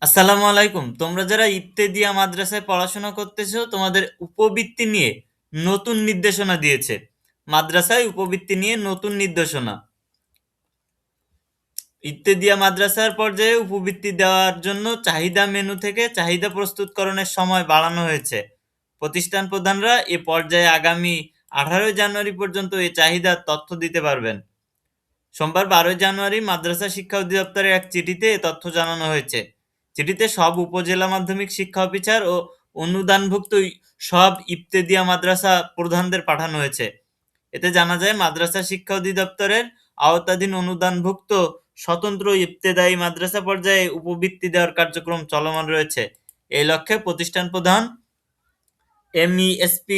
আসসালামু আলাইকুম। তোমরা যারা ইবতেদিয়া মাদ্রাসায় পড়াশোনা করতেছো, তোমাদের উপবৃত্তি নিয়ে নতুন নির্দেশনা দিয়েছে। মাদ্রাসায় উপবৃত্তি নিয়ে নতুন নির্দেশনা। ইবতেদিয়া মাদ্রাসার পর্যায়ে উপবৃত্তি দেওয়ার জন্য চাহিদা মেনু থেকে চাহিদা প্রস্তুতকরণের সময় বাড়ানো হয়েছে। প্রতিষ্ঠান প্রধানরা এ পর্যায়ে আগামী 18 জানুয়ারি পর্যন্ত এই চাহিদার তথ্য দিতে পারবেন। সোমবার 12 জানুয়ারি মাদ্রাসা শিক্ষা অধিদপ্তরের এক চিঠিতে এ তথ্য জানানো হয়েছে। চিঠিতে সব উপজেলা মাধ্যমিক শিক্ষা অফিসার ও অনুদানভুক্ত সব ইবতেদিয়া মাদ্রাসা প্রধানদের পাঠানো হয়েছে। এতে জানা যায় মাদ্রাসা শিক্ষা অধিদপ্তরের আওতাধীন অনুদানভুক্ত স্বতন্ত্র ইবতেদায়ী মাদ্রাসা পর্যায়ে উপবৃত্তি দেওয়ার কার্যক্রম চলমান রয়েছে। এই লক্ষ্যে প্রতিষ্ঠান প্রধান MESP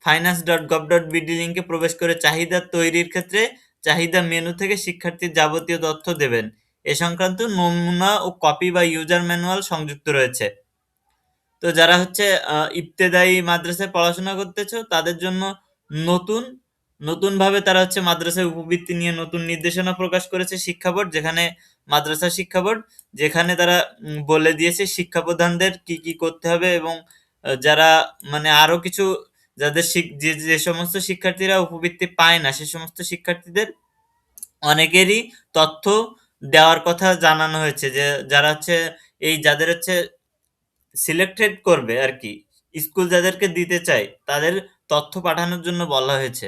finance.gov.bd লিংকে প্রবেশ করে চাহিদা তৈরির ক্ষেত্রে চাহিদা মেনু থেকে শিক্ষার্থীর যাবতীয় তথ্য দেবেন। এ সংক্রান্ত নমুনা ও কপি বা ইউজার ম্যানুয়াল সংযুক্ত রয়েছে। তো যারা হচ্ছে ইবতেদায়ী মাদ্রাসায় পড়াশোনা করতেছো তাদের জন্য নতুন নতুনভাবে তারা হচ্ছে মাদ্রাসায় উপবৃত্তি নিয়ে নতুন নির্দেশনা প্রকাশ করেছে শিক্ষা বোর্ড, যেখানে মাদ্রাসা শিক্ষা বোর্ড, যেখানে তারা বলে দিয়েছে শিক্ষা প্রধানদের কি কি করতে হবে এবং যারা মানে আরো কিছু যাদের যে সমস্ত শিক্ষার্থীরা উপবৃত্তি পায় না সে সমস্ত শিক্ষার্থীদের অনেকেরই তথ্য দেওয়ার কথা জানানো হয়েছে, যে যারা হচ্ছে এই যাদের হচ্ছে সিলেক্টেড করবে আর কি, স্কুল যাদেরকে দিতে চায় তাদের তথ্য পাঠানোর জন্য বলা হয়েছে।